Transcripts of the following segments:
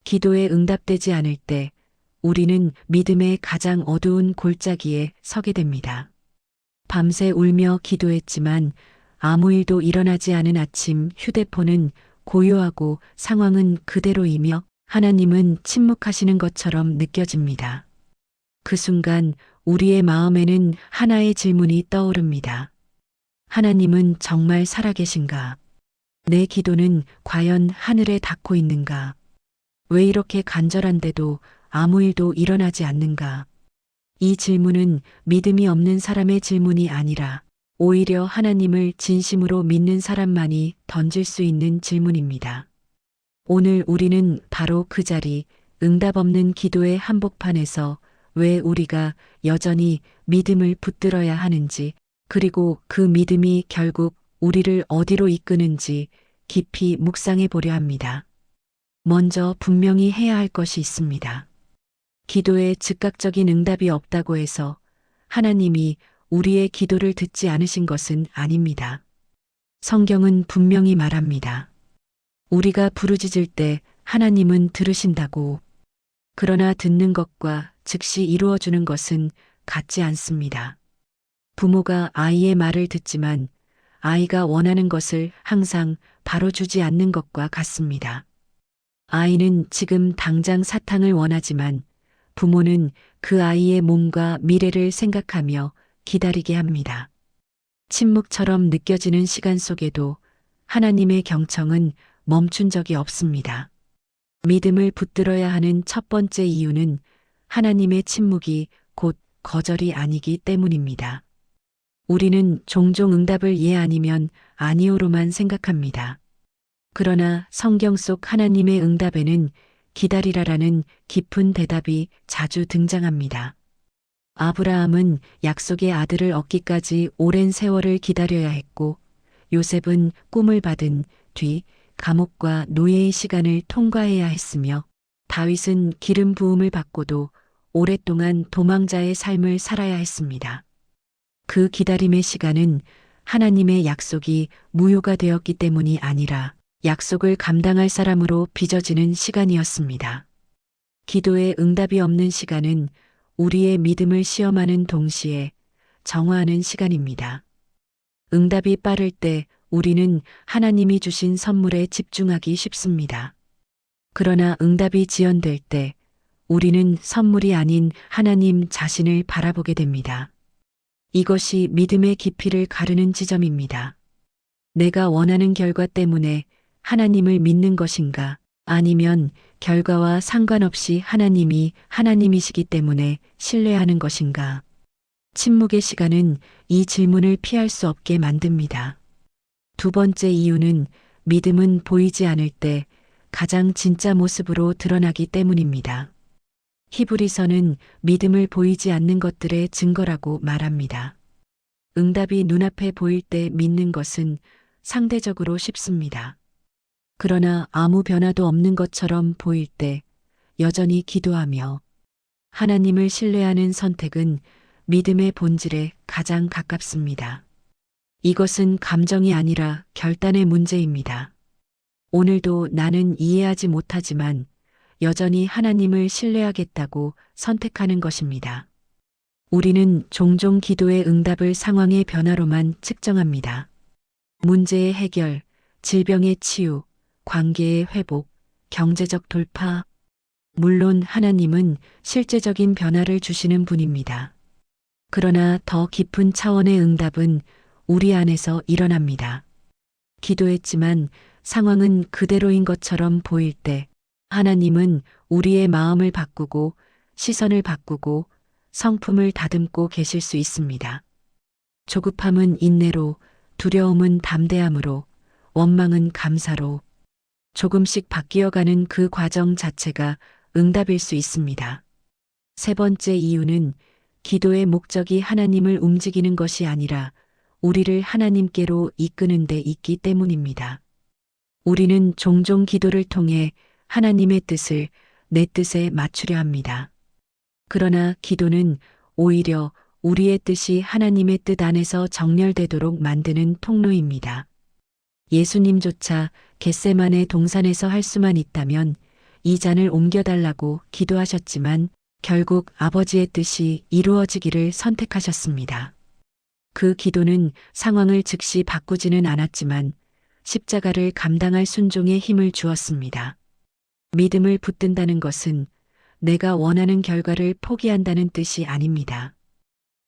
기도에 응답되지 않을 때 우리는 믿음의 가장 어두운 골짜기에 서게 됩니다. 밤새 울며 기도했지만 아무 일도 일어나지 않은 아침, 휴대폰은 고요하고 상황은 그대로이며 하나님은 침묵하시는 것처럼 느껴집니다. 그 순간 우리의 마음에는 하나의 질문이 떠오릅니다. 하나님은 정말 살아계신가? 내 기도는 과연 하늘에 닿고 있는가? 왜 이렇게 간절한데도 아무 일도 일어나지 않는가? 이 질문은 믿음이 없는 사람의 질문이 아니라 오히려 하나님을 진심으로 믿는 사람만이 던질 수 있는 질문입니다. 오늘 우리는 바로 그 자리, 응답 없는 기도의 한복판에서 왜 우리가 여전히 믿음을 붙들어야 하는지, 그리고 그 믿음이 결국 우리를 어디로 이끄는지 깊이 묵상해 보려 합니다. 먼저 분명히 해야 할 것이 있습니다. 기도에 즉각적인 응답이 없다고 해서 하나님이 우리의 기도를 듣지 않으신 것은 아닙니다. 성경은 분명히 말합니다. 우리가 부르짖을 때 하나님은 들으신다고. 그러나 듣는 것과 즉시 이루어주는 것은 같지 않습니다. 부모가 아이의 말을 듣지만 아이가 원하는 것을 항상 바로 주지 않는 것과 같습니다. 아이는 지금 당장 사탕을 원하지만 부모는 그 아이의 몸과 미래를 생각하며 기다리게 합니다. 침묵처럼 느껴지는 시간 속에도 하나님의 경청은 멈춘 적이 없습니다. 믿음을 붙들어야 하는 첫 번째 이유는 하나님의 침묵이 곧 거절이 아니기 때문입니다. 우리는 종종 응답을 예 아니면 아니오로만 생각합니다. 그러나 성경 속 하나님의 응답에는 기다리라라는 깊은 대답이 자주 등장합니다. 아브라함은 약속의 아들을 얻기까지 오랜 세월을 기다려야 했고, 요셉은 꿈을 받은 뒤 감옥과 노예의 시간을 통과해야 했으며, 다윗은 기름 부음을 받고도 오랫동안 도망자의 삶을 살아야 했습니다. 그 기다림의 시간은 하나님의 약속이 무효가 되었기 때문이 아니라 약속을 감당할 사람으로 빚어지는 시간이었습니다. 기도에 응답이 없는 시간은 우리의 믿음을 시험하는 동시에 정화하는 시간입니다. 응답이 빠를 때 우리는 하나님이 주신 선물에 집중하기 쉽습니다. 그러나 응답이 지연될 때 우리는 선물이 아닌 하나님 자신을 바라보게 됩니다. 이것이 믿음의 깊이를 가르는 지점입니다. 내가 원하는 결과 때문에 하나님을 믿는 것인가? 아니면 결과와 상관없이 하나님이 하나님이시기 때문에 신뢰하는 것인가? 침묵의 시간은 이 질문을 피할 수 없게 만듭니다. 두 번째 이유는 믿음은 보이지 않을 때 가장 진짜 모습으로 드러나기 때문입니다. 히브리서는 믿음을 보이지 않는 것들의 증거라고 말합니다. 응답이 눈앞에 보일 때 믿는 것은 상대적으로 쉽습니다. 그러나 아무 변화도 없는 것처럼 보일 때 여전히 기도하며 하나님을 신뢰하는 선택은 믿음의 본질에 가장 가깝습니다. 이것은 감정이 아니라 결단의 문제입니다. 오늘도 나는 이해하지 못하지만 여전히 하나님을 신뢰하겠다고 선택하는 것입니다. 우리는 종종 기도의 응답을 상황의 변화로만 측정합니다. 문제의 해결, 질병의 치유, 관계의 회복, 경제적 돌파. 물론 하나님은 실제적인 변화를 주시는 분입니다. 그러나 더 깊은 차원의 응답은 우리 안에서 일어납니다. 기도했지만 상황은 그대로인 것처럼 보일 때 하나님은 우리의 마음을 바꾸고 시선을 바꾸고 성품을 다듬고 계실 수 있습니다. 조급함은 인내로, 두려움은 담대함으로, 원망은 감사로 조금씩 바뀌어가는 그 과정 자체가 응답일 수 있습니다. 세 번째 이유는 기도의 목적이 하나님을 움직이는 것이 아니라 우리를 하나님께로 이끄는 데 있기 때문입니다. 우리는 종종 기도를 통해 하나님의 뜻을 내 뜻에 맞추려 합니다. 그러나 기도는 오히려 우리의 뜻이 하나님의 뜻 안에서 정렬되도록 만드는 통로입니다. 예수님조차 겟세마네 동산에서 할 수만 있다면 이 잔을 옮겨달라고 기도하셨지만 결국 아버지의 뜻이 이루어지기를 선택하셨습니다. 그 기도는 상황을 즉시 바꾸지는 않았지만 십자가를 감당할 순종의 힘을 주었습니다. 믿음을 붙든다는 것은 내가 원하는 결과를 포기한다는 뜻이 아닙니다.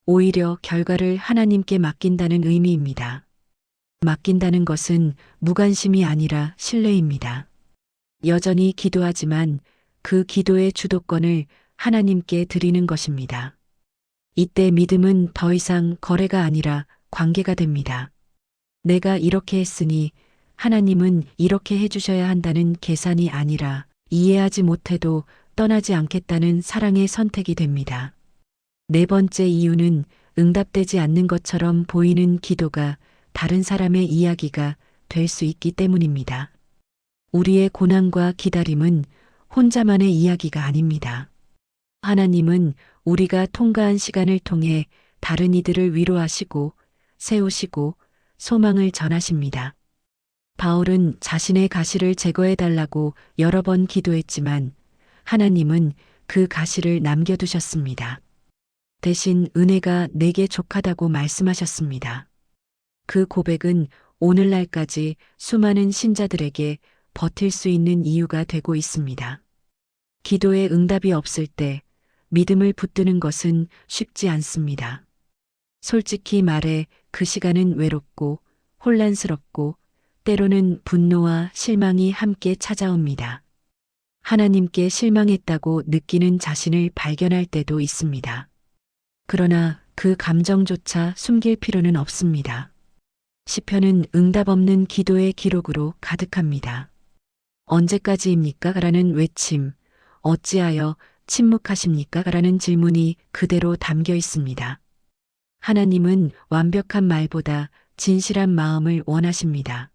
오히려 결과를 하나님께 맡긴다는 의미입니다. 맡긴다는 것은 무관심이 아니라 신뢰입니다. 여전히 기도하지만 그 기도의 주도권을 하나님께 드리는 것입니다. 이때 믿음은 더 이상 거래가 아니라 관계가 됩니다. 내가 이렇게 했으니 하나님은 이렇게 해주셔야 한다는 계산이 아니라 이해하지 못해도 떠나지 않겠다는 사랑의 선택이 됩니다. 네 번째 이유는 응답되지 않는 것처럼 보이는 기도가 다른 사람의 이야기가 될 수 있기 때문입니다. 우리의 고난과 기다림은 혼자만의 이야기가 아닙니다. 하나님은 우리가 통과한 시간을 통해 다른 이들을 위로하시고 세우시고 소망을 전하십니다. 바울은 자신의 가시를 제거해달라고 여러 번 기도했지만 하나님은 그 가시를 남겨두셨습니다. 대신 은혜가 내게 족하다고 말씀하셨습니다. 그 고백은 오늘날까지 수많은 신자들에게 버틸 수 있는 이유가 되고 있습니다. 기도에 응답이 없을 때 믿음을 붙드는 것은 쉽지 않습니다. 솔직히 말해 그 시간은 외롭고 혼란스럽고 때로는 분노와 실망이 함께 찾아옵니다. 하나님께 실망했다고 느끼는 자신을 발견할 때도 있습니다. 그러나 그 감정조차 숨길 필요는 없습니다. 시편은 응답 없는 기도의 기록으로 가득합니다. 언제까지입니까? 라는 외침, 어찌하여 침묵하십니까? 라는 질문이 그대로 담겨 있습니다. 하나님은 완벽한 말보다 진실한 마음을 원하십니다.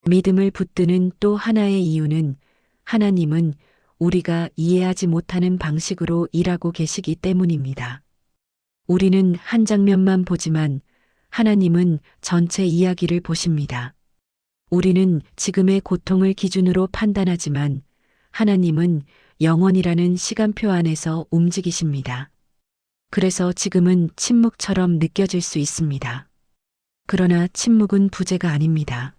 믿음을 붙드는 또 하나의 이유는 하나님은 우리가 이해하지 못하는 방식으로 일하고 계시기 때문입니다. 우리는 한 장면만 보지만 하나님은 전체 이야기를 보십니다. 우리는 지금의 고통을 기준으로 판단하지만 하나님은 영원이라는 시간표 안에서 움직이십니다. 그래서 지금은 침묵처럼 느껴질 수 있습니다. 그러나 침묵은 부재가 아닙니다.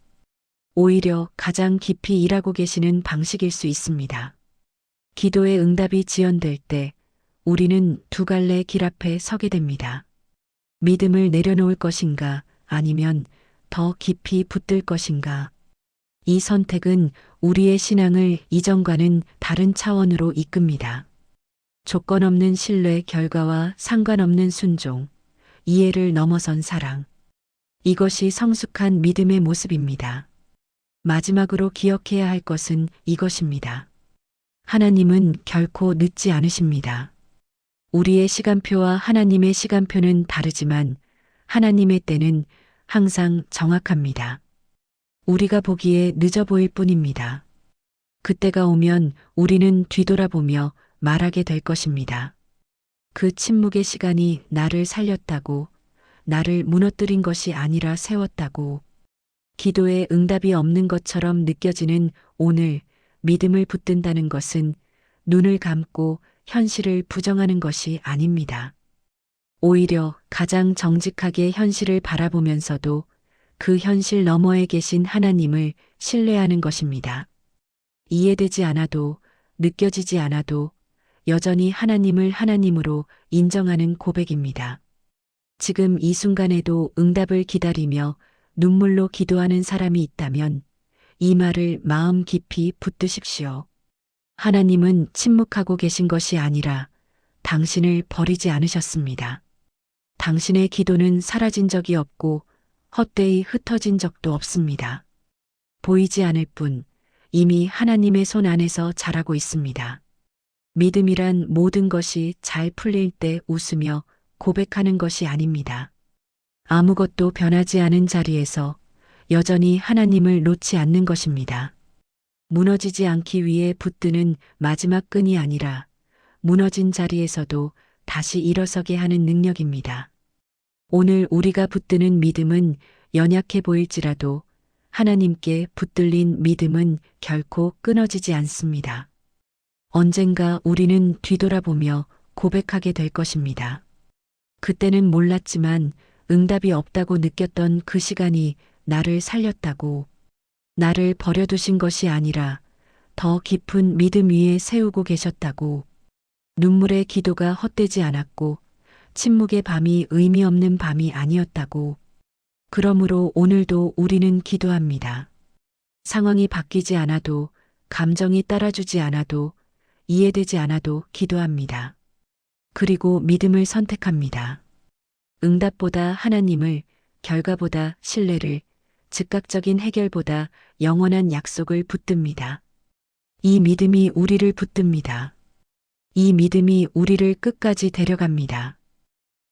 오히려 가장 깊이 일하고 계시는 방식일 수 있습니다. 기도의 응답이 지연될 때 우리는 두 갈래 길 앞에 서게 됩니다. 믿음을 내려놓을 것인가 아니면 더 깊이 붙들 것인가. 이 선택은 우리의 신앙을 이전과는 다른 차원으로 이끕니다. 조건 없는 신뢰, 결과와 상관없는 순종, 이해를 넘어선 사랑. 이것이 성숙한 믿음의 모습입니다. 마지막으로 기억해야 할 것은 이것입니다. 하나님은 결코 늦지 않으십니다. 우리의 시간표와 하나님의 시간표는 다르지만 하나님의 때는 항상 정확합니다. 우리가 보기에 늦어 보일 뿐입니다. 그때가 오면 우리는 뒤돌아보며 말하게 될 것입니다. 그 침묵의 시간이 나를 살렸다고, 나를 무너뜨린 것이 아니라 세웠다고. 기도에 응답이 없는 것처럼 느껴지는 오늘 믿음을 붙든다는 것은 눈을 감고 현실을 부정하는 것이 아닙니다. 오히려 가장 정직하게 현실을 바라보면서도 그 현실 너머에 계신 하나님을 신뢰하는 것입니다. 이해되지 않아도, 느껴지지 않아도 여전히 하나님을 하나님으로 인정하는 고백입니다. 지금 이 순간에도 응답을 기다리며 눈물로 기도하는 사람이 있다면 이 말을 마음 깊이 붙드십시오. 하나님은 침묵하고 계신 것이 아니라 당신을 버리지 않으셨습니다. 당신의 기도는 사라진 적이 없고 헛되이 흩어진 적도 없습니다. 보이지 않을 뿐 이미 하나님의 손 안에서 자라고 있습니다. 믿음이란 모든 것이 잘 풀릴 때 웃으며 고백하는 것이 아닙니다. 아무것도 변하지 않은 자리에서 여전히 하나님을 놓지 않는 것입니다. 무너지지 않기 위해 붙드는 마지막 끈이 아니라 무너진 자리에서도 다시 일어서게 하는 능력입니다. 오늘 우리가 붙드는 믿음은 연약해 보일지라도 하나님께 붙들린 믿음은 결코 끊어지지 않습니다. 언젠가 우리는 뒤돌아보며 고백하게 될 것입니다. 그때는 몰랐지만 응답이 없다고 느꼈던 그 시간이 나를 살렸다고, 나를 버려두신 것이 아니라 더 깊은 믿음 위에 세우고 계셨다고, 눈물의 기도가 헛되지 않았고 침묵의 밤이 의미 없는 밤이 아니었다고. 그러므로 오늘도 우리는 기도합니다. 상황이 바뀌지 않아도, 감정이 따라주지 않아도, 이해되지 않아도 기도합니다. 그리고 믿음을 선택합니다. 응답보다 하나님을, 결과보다 신뢰를, 즉각적인 해결보다 영원한 약속을 붙듭니다. 이 믿음이 우리를 붙듭니다. 이 믿음이 우리를 끝까지 데려갑니다.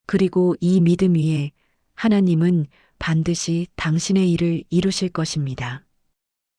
그리고 이 믿음 위에 하나님은 반드시 당신의 일을 이루실 것입니다.